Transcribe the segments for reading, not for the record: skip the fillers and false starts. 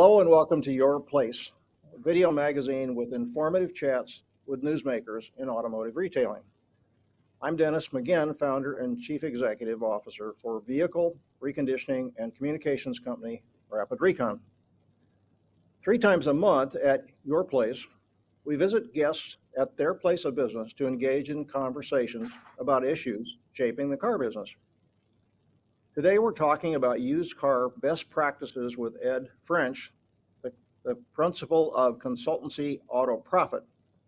Hello and welcome to Your Place, a video magazine with informative chats with newsmakers in automotive retailing. I'm Dennis McGinn, founder and chief executive officer for vehicle reconditioning and communications company Rapid Recon. 3 times a month at Your Place, we visit guests at their place of business to engage in conversations about issues shaping the car business. Today, we're talking about used car best practices with Ed French, the principal of consultancy Autoprofit,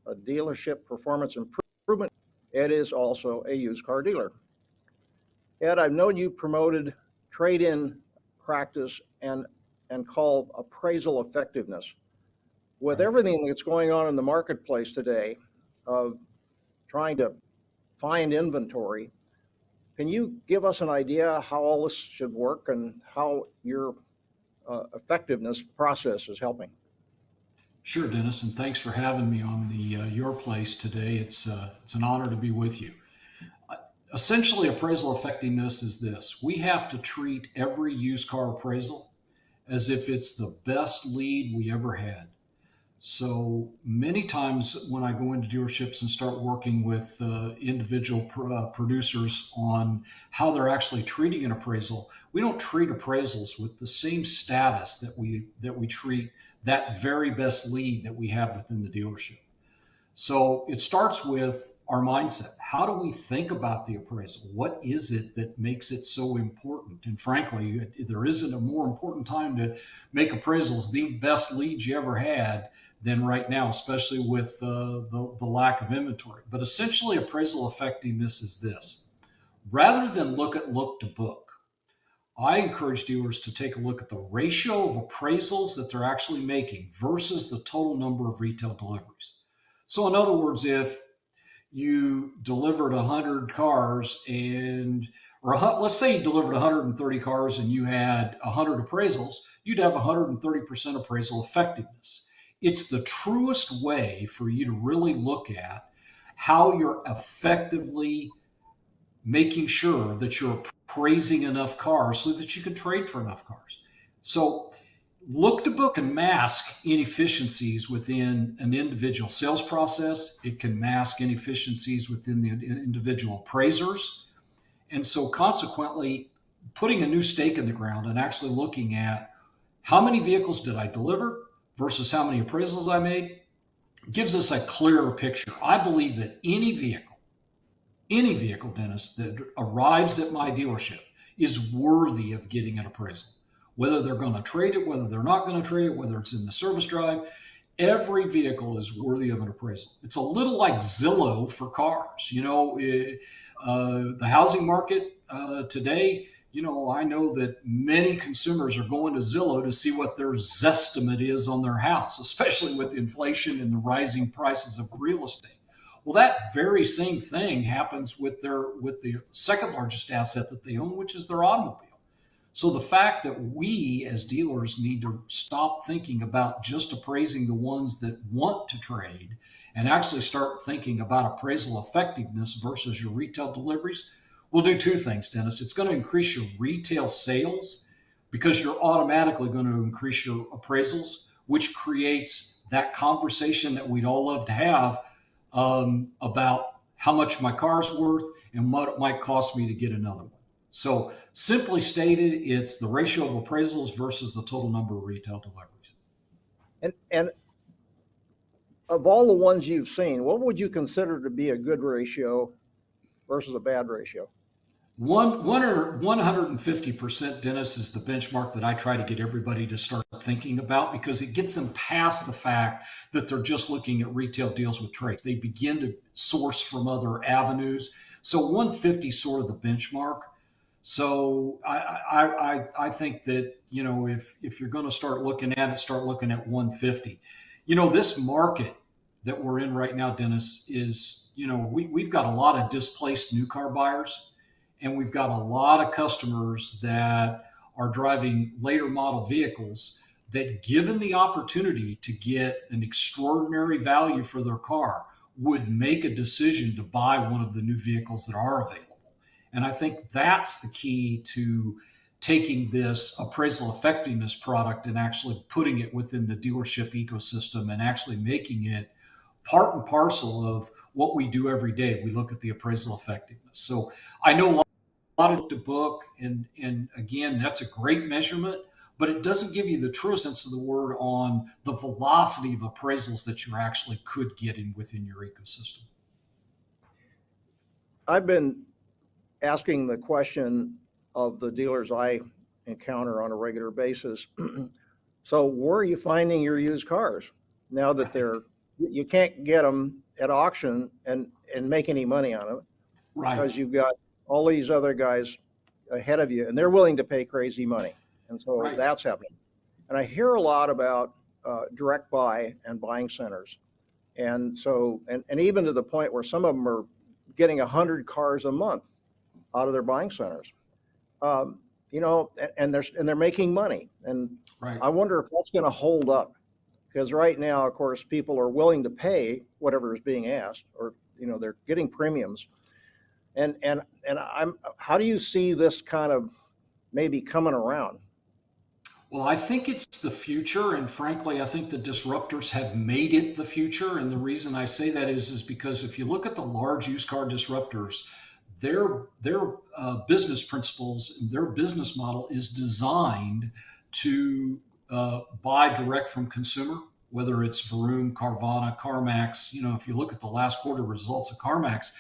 a dealership performance improvement. Ed is also a used car dealer. Ed, I've known you promoted trade-in practice and called appraisal effectiveness. With everything that's going on in the marketplace today of trying to find inventory, can you give us an idea how all this should work and how your effectiveness process is helping? Sure, Dennis, and thanks for having me on the Your Place today. It's an honor to be with you. Essentially, appraisal effectiveness is this. We have to treat every used car appraisal as if it's the best lead we ever had. So many times when I go into dealerships and start working with individual producers on how they're actually treating an appraisal, we don't treat appraisals with the same status that we treat that very best lead that we have within the dealership. So it starts with our mindset. How do we think about the appraisal? What is it that makes it so important? And frankly, there isn't a more important time to make appraisals the best leads you ever had than right now, especially with the lack of inventory. But essentially, appraisal effectiveness is this. Rather than look to book, I encourage dealers to take a look at the ratio of appraisals that they're actually making versus the total number of retail deliveries. So in other words, if you delivered 100 cars let's say you delivered 130 cars and you had 100 appraisals, you'd have 130% appraisal effectiveness. It's the truest way for you to really look at how you're effectively making sure that you're appraising enough cars so that you can trade for enough cars. So look to book and mask inefficiencies within an individual sales process. It can mask inefficiencies within the individual appraisers. And so consequently, putting a new stake in the ground and actually looking at how many vehicles did I deliver versus how many appraisals I made gives us a clearer picture. I believe that any vehicle, Dennis, that arrives at my dealership is worthy of getting an appraisal. Whether they're going to trade it, whether they're not going to trade it, whether it's in the service drive, every vehicle is worthy of an appraisal. It's a little like Zillow for cars. The housing market today, I know that many consumers are going to Zillow to see what their Zestimate is on their house, especially with inflation and the rising prices of real estate. Well, that very same thing happens with the second largest asset that they own, which is their automobile. So the fact that we as dealers need to stop thinking about just appraising the ones that want to trade and actually start thinking about appraisal effectiveness versus your retail deliveries will do 2 things, Dennis. It's going to increase your retail sales because you're automatically going to increase your appraisals, which creates that conversation that we'd all love to have about how much my car's worth and what it might cost me to get another one. So simply stated, it's the ratio of appraisals versus the total number of retail deliveries. And of all the ones you've seen, what would you consider to be a good ratio versus a bad ratio? 150%, Dennis, is the benchmark that I try to get everybody to start thinking about because it gets them past the fact that they're just looking at retail deals with trades. They begin to source from other avenues. So 150 is sort of the benchmark. So I think that, if you're going to start looking at it, start looking at 150. This market that we're in right now, Dennis, is, we've got a lot of displaced new car buyers. And we've got a lot of customers that are driving later model vehicles that, given the opportunity to get an extraordinary value for their car, would make a decision to buy one of the new vehicles that are available. And I think that's the key to taking this appraisal effectiveness product and actually putting it within the dealership ecosystem and actually making it part and parcel of what we do every day. We look at the appraisal effectiveness. So I know a lot of the book, and again, that's a great measurement, but it doesn't give you the true sense of the word on the velocity of appraisals that you actually could get in within your ecosystem. I've been asking the question of the dealers I encounter on a regular basis. So where are you finding your used cars now that you can't get them at auction and make any money on them Right. because you've got all these other guys ahead of you and they're willing to pay crazy money. And so Right. that's happening. And I hear a lot about direct buy and buying centers. And so, and even to the point where some of them are getting 100 cars a month out of their buying centers. You know, and they're making money. And Right. I wonder if that's going to hold up, because right now, of course, people are willing to pay whatever is being asked, or you know, they're getting premiums. And how do you see this kind of maybe coming around? Well, I think it's the future, and frankly, I think the disruptors have made it the future. And the reason I say that is because if you look at the large used car disruptors, their business principles, their business model is designed to buy direct from consumer, whether it's Vroom, Carvana, CarMax. You know, if you look at the last quarter results of CarMax,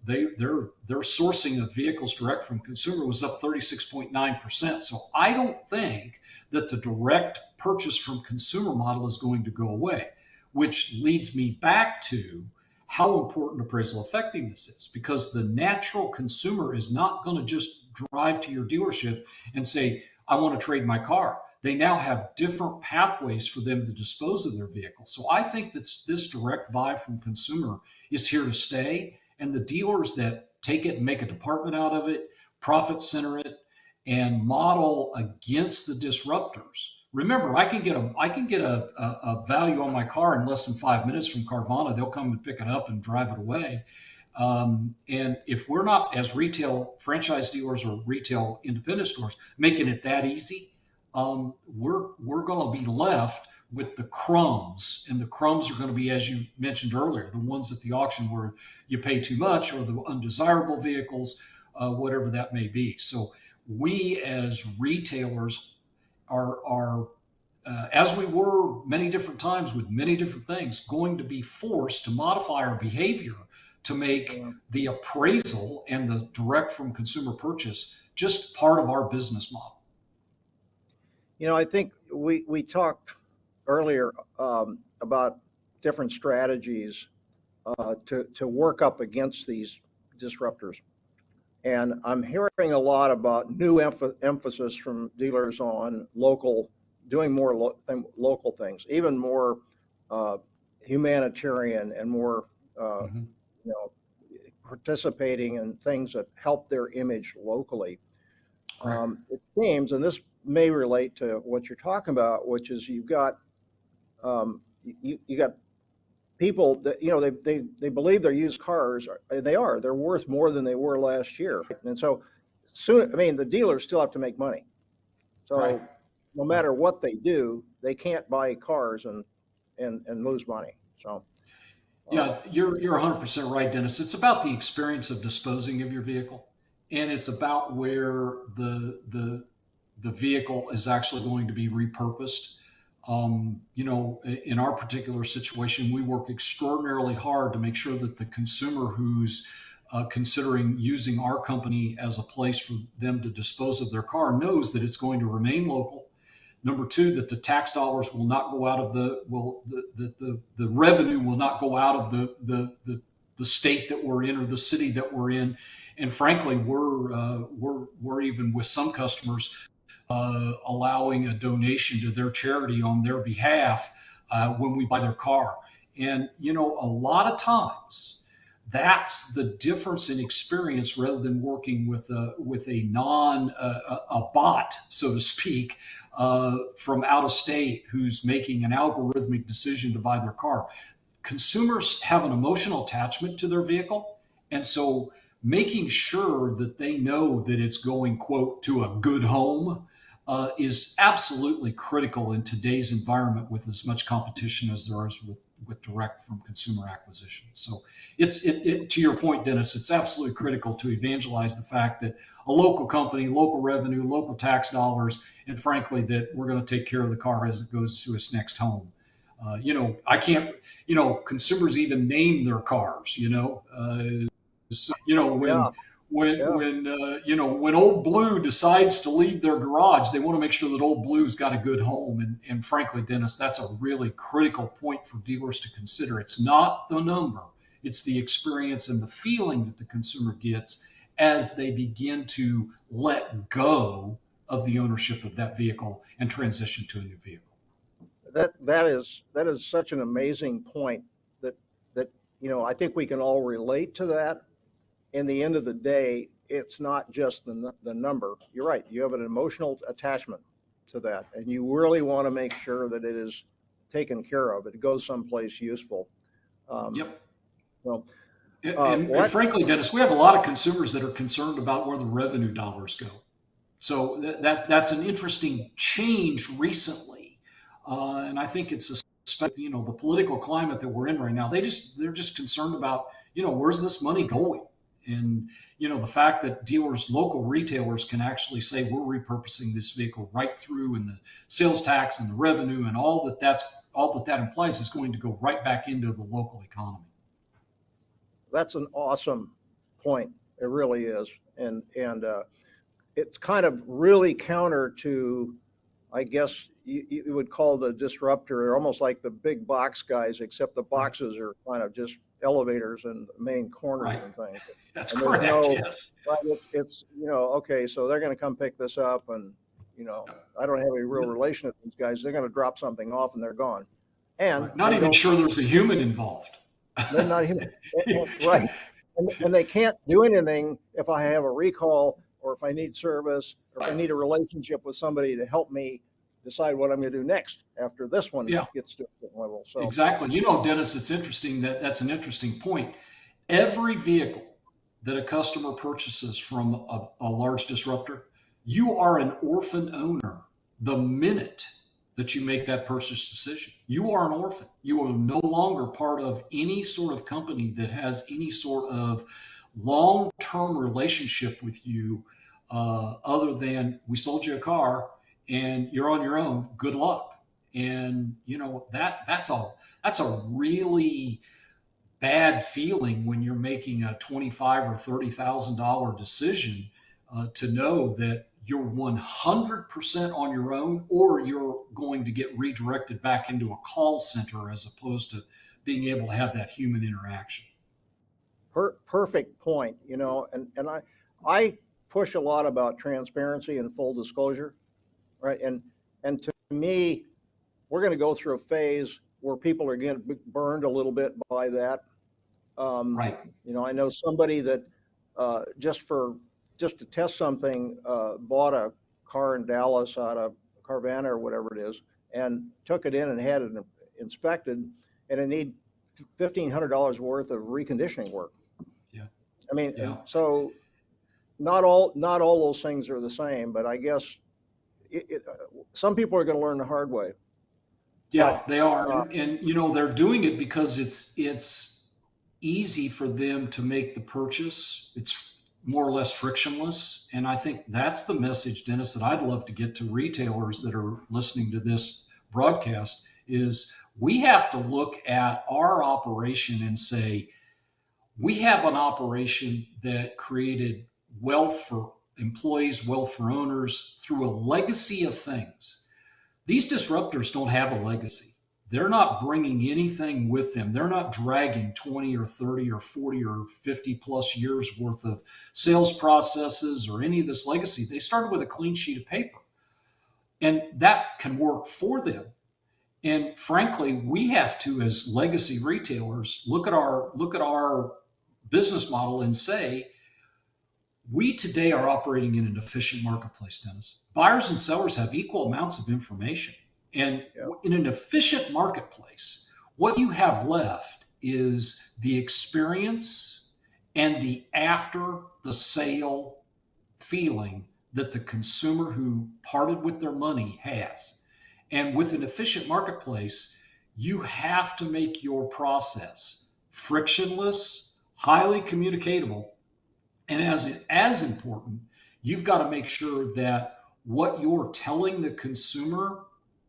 their sourcing of vehicles direct from consumer was up 36.9%. So I don't think that the direct purchase from consumer model is going to go away, which leads me back to how important appraisal effectiveness is, because the natural consumer is not going to just drive to your dealership and say, I want to trade my car. They now have different pathways for them to dispose of their vehicle. So I think that this direct buy from consumer is here to stay. And the dealers that take it and make a department out of it, profit center it, and model against the disruptors. Remember, I can get a value on my car in less than 5 minutes from Carvana. They'll come and pick it up and drive it away. And if we're not, as retail franchise dealers or retail independent stores, making it that easy, we're going to be left with the crumbs, and the crumbs are going to be, as you mentioned earlier, the ones at the auction where you pay too much, or the undesirable vehicles, whatever that may be. So we as retailers are as we were many different times with many different things, going to be forced to modify our behavior to make the appraisal and the direct from consumer purchase just part of our business model. You know, I think we talked earlier about different strategies to work up against these disruptors. And I'm hearing a lot about new emphasis from dealers on doing more local things, even more humanitarian and more, you know, participating in things that help their image locally. It seems, and this may relate to what you're talking about, which is you've got you got people that, you know, they believe their used cars they're worth more than they were last year, and so soon, I mean, the dealers still have to make money. So no matter what they do, they can't buy cars and lose money. So yeah, you're 100% right, Dennis. It's about the experience of disposing of your vehicle, and it's about where the vehicle is actually going to be repurposed. You know, in our particular situation, we work extraordinarily hard to make sure that the consumer who's considering using our company as a place for them to dispose of their car knows that it's going to remain local. Number two, that the tax dollars will not go out of the revenue will not go out of the state that we're in or the city that we're in. And frankly, we're even with some customers allowing a donation to their charity on their behalf when we buy their car. And, you know, a lot of times that's the difference in experience rather than working with a bot, so to speak, from out of state who's making an algorithmic decision to buy their car. Consumers have an emotional attachment to their vehicle. And so making sure that they know that it's going, quote, to a good home is absolutely critical in today's environment with as much competition as there is with direct from consumer acquisition. So to your point, Dennis, it's absolutely critical to evangelize the fact that a local company, local revenue, local tax dollars, and frankly, that we're going to take care of the car as it goes to its next home. I can't, consumers even name their cars, so, Yeah, yeah. when Old Blue decides to leave their garage, they want to make sure that Old Blue's got a good home. And frankly, Dennis, that's a really critical point for dealers to consider. It's not the number, it's the experience and the feeling that the consumer gets as they begin to let go of the ownership of that vehicle and transition to a new vehicle. That is such an amazing point that I think we can all relate to that. In the end of the day, it's not just the number. You're right. You have an emotional attachment to that, and you really want to make sure that it is taken care of. It goes someplace useful. Yep. Well, And frankly, Dennis, we have a lot of consumers that are concerned about where the revenue dollars go. So that's an interesting change recently, and I think it's the political climate that we're in right now. They're just concerned about where's this money going, and the fact that local retailers can actually say we're repurposing this vehicle right through, and the sales tax and the revenue and all that implies is going to go right back into the local economy. that's an awesome point. It really is, and it's kind of really counter to, I guess you would call the disruptor. They're almost like the big box guys, except the boxes are kind of just elevators and main corners Right. and things. That's And there's correct. no, Yes. right, it's, okay, so they're going to come pick this up, and, I don't have any real relation with these guys. They're going to drop something off and they're gone. And Right. Not they even don't, sure there's a human involved. they're not human. Right. And they can't do anything if I have a recall, or if I need service, or if I Right. need a relationship with somebody to help me decide what I'm going to do next after this one Yeah. gets to a certain level. So Exactly. Dennis, it's interesting that's an interesting point. Every vehicle that a customer purchases from a large disruptor, you are an orphan owner the minute that you make that purchase decision. You are an orphan. You are no longer part of any sort of company that has any sort of long-term relationship with you, other than we sold you a car and you're on your own. Good luck. And that's a really bad feeling when you're making a $25,000 or $30,000 decision, to know that you're 100% on your own, or you're going to get redirected back into a call center as opposed to being able to have that human interaction. perfect point, and I push a lot about transparency and full disclosure, right? And to me, we're going to go through a phase where people are getting burned a little bit by that. Right. I know somebody that just to test something, bought a car in Dallas out of Carvana or whatever it is, and took it in and had it inspected, and it need $1,500 worth of reconditioning work. Yeah. I mean, Yeah. so not all those things are the same, but I guess some people are going to learn the hard way. Yeah, But they are, and they're doing it because it's easy for them to make the purchase. It's more or less frictionless, and I think that's the message, Dennis, that I'd love to get to retailers that are listening to this broadcast. Is we have to look at our operation and say, we have an operation that created wealth for employees, wealth for owners through a legacy of things. These disruptors don't have a legacy. They're not bringing anything with them. They're not dragging 20 or 30 or 40 or 50 plus years worth of sales processes or any of this legacy. They started with a clean sheet of paper, and that can work for them. And frankly, we have to, as legacy retailers, look at our business model and say, we today are operating in an efficient marketplace, Dennis. Buyers and sellers have equal amounts of information. And in an efficient marketplace, what you have left is the experience and the after the sale feeling that the consumer who parted with their money has. And with an efficient marketplace, you have to make your process frictionless, highly communicatable, and as important, you've got to make sure that what you're telling the consumer,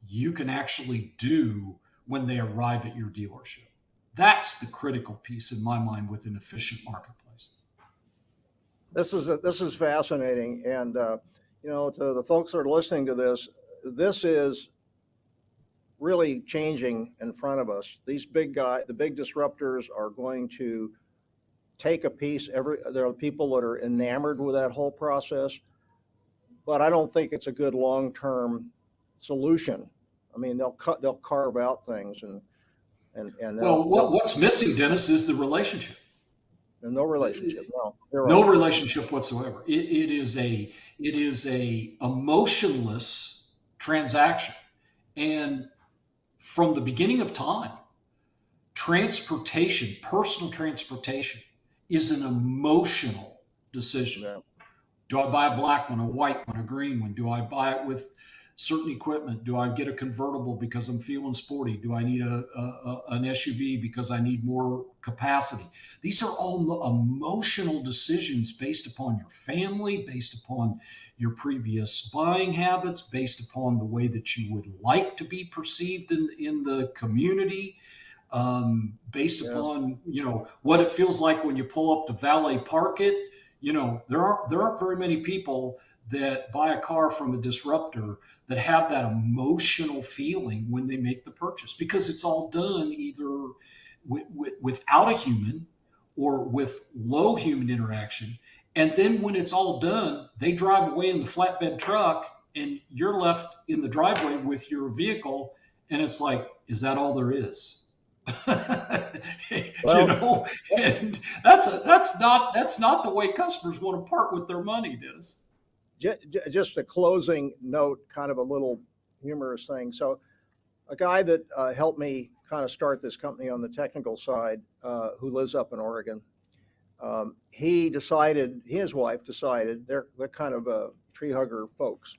you can actually do when they arrive at your dealership. That's the critical piece in my mind with an efficient marketplace. This is fascinating, and to the folks that are listening to this, this is really changing in front of us. These the big disruptors are going to take a piece. There are people that are enamored with that whole process, but I don't think it's a good long-term solution. I mean, they'll carve out things and Well, what's missing, Dennis, is the relationship. there's no relationship. No, No relationship whatsoever. It is a emotionless transaction, and from the beginning of time, transportation, personal transportation, is an emotional decision. Yeah. Do I buy a black one, a white one, a green one? Do I buy it with certain equipment? Do I get a convertible because I'm feeling sporty? Do I need an SUV because I need more capacity? These are all emotional decisions based upon your family, based upon your previous buying habits, based upon the way that you would like to be perceived in the community, based upon what it feels like when you pull up to valet park it. There aren't very many people that buy a car from a disruptor that have that emotional feeling when they make the purchase, because it's all done either without a human or with low human interaction. And then when it's all done, they drive away in the flatbed truck and you're left in the driveway with your vehicle. And it's like, is that all there is? Well, And that's not the way customers want to part with their money, Dennis. just a closing note, kind of a little humorous thing. So a guy that helped me kind of start this company on the technical side, who lives up in Oregon, he and his wife decided, they're kind of tree hugger folks,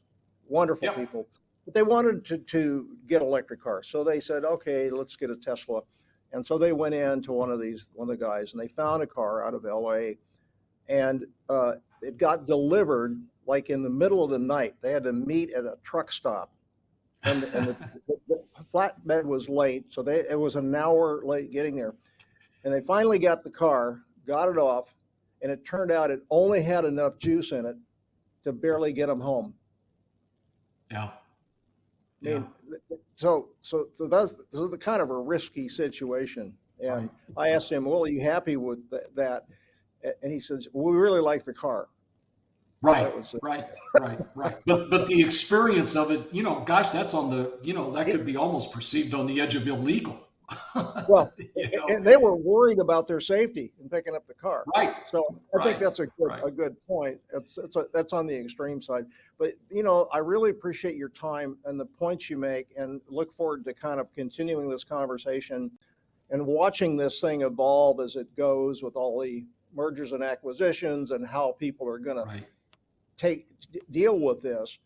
wonderful Yep. people, but they wanted to get electric cars. So they said, okay, let's get a Tesla. And so they went in to one of the guys, and they found a car out of LA, and it got delivered like in the middle of the night. They had to meet at a truck stop, and the flatbed was late, so it was an hour late getting there. And they finally got the car, got it off, and it turned out it only had enough juice in it to barely get them home. Yeah. I mean, so that's the kind of a risky situation. And I asked him, well, are you happy with that? And he says, well, we really like the car. Right. But the experience of it, gosh, that's on the, that could be almost perceived on the edge of illegal. Well, and they were worried about their safety in picking up the car. Right. So I think that's a good point. That's on the extreme side. But, I really appreciate your time and the points you make, and look forward to kind of continuing this conversation and watching this thing evolve as it goes with all the mergers and acquisitions and how people are going to deal with this,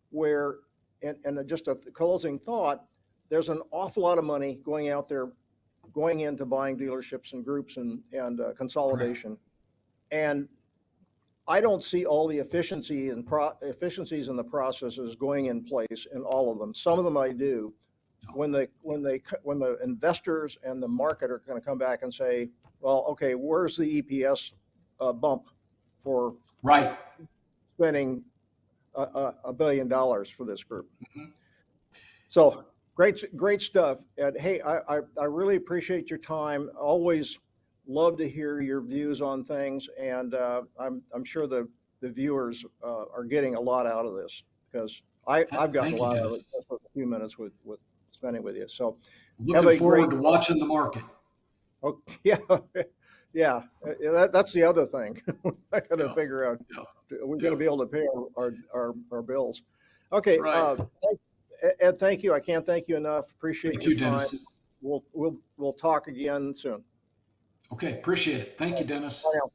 where, and just a closing thought, there's an awful lot of money going into buying dealerships and groups and consolidation. And I don't see all the efficiencies in the processes going in place in all of them. Some of them I do. When the investors and the market are going to come back and say, well, okay, where's the EPS bump for spending $1 billion for this group? Mm-hmm. So great stuff. And hey, I really appreciate your time. Always love to hear your views on things, and I'm sure the viewers are getting a lot out of this, because I've gotten a lot out of it just with a few minutes with spending with you. So looking forward to watching the market. Oh, yeah. That's the other thing. I got to figure out, we're going to be able to pay our bills. Okay. Ed, thank you. I can't thank you enough. Appreciate your time. Dennis. We'll talk again soon. Okay, appreciate it. Thank you, Dennis. Bye now.